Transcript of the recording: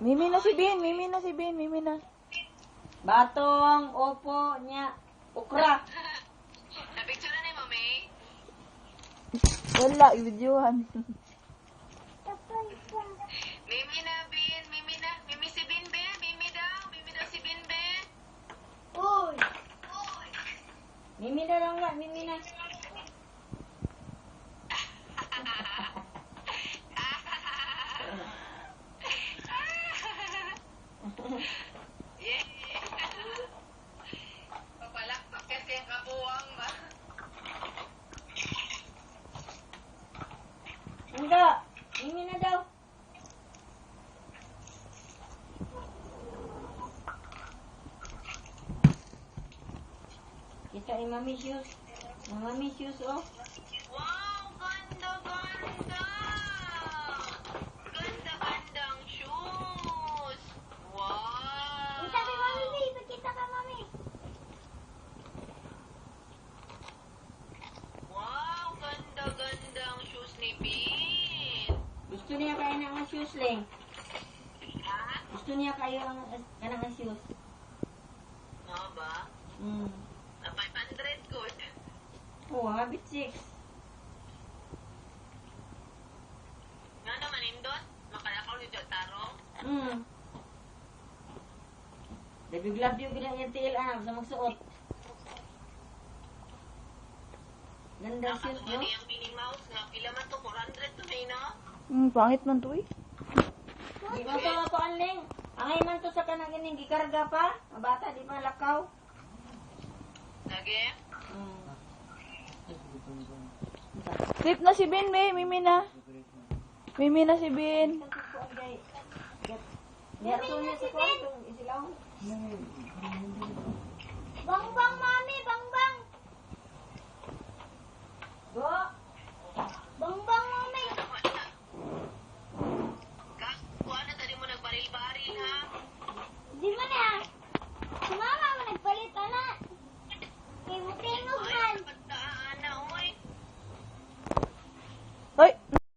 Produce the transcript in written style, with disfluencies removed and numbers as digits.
Mimi na si Bin, Mimi na si Bin, Mimi na. Batong, opo, nya, ukra. Napicture na ni Mami. Wala, videohan. Mimi na, Bin. Mimi na. Mimi si Bin, be. Mimi daw. Mimi daw si Bin, be. Uy! Mimi na lang nga, Mimi na. Yeah. Papalakpak kasi ang kabuwang ba? Hindi, Mimi na daw. Kita yung mami shoes. Yung mami shoes, oh. Wow! Ganda, ganda! Ganda, gandang shoes! Wow! Kita kay mami, babe. Kita ka, mami. Wow! Ganda, gandang shoes ni Bin! Gusto niya kayo ng shoes, Leng. Ha? Gusto niya kayo ng shoes. Oo ba? Na 500 good. Oh, habit 6. Nga naman, Indot? Makalakaw ni Jotaro? Labig-labig na yung tiil, anak, sa magsuot. Ganda shoes, no? Nakatungani ang Minnie Mouse nga. Pila man to? 400 to may no? Pangit man to eh. Di ba ito nga to, Leng? Angay man to sa kanang ganing gikarga pa. Ang bata, di pa lakaw. Lagi? Sleep na si Bin, May. Mimi na. Mimi na si Bin. Diya to niya sa kwarto, isilaw. Bang bang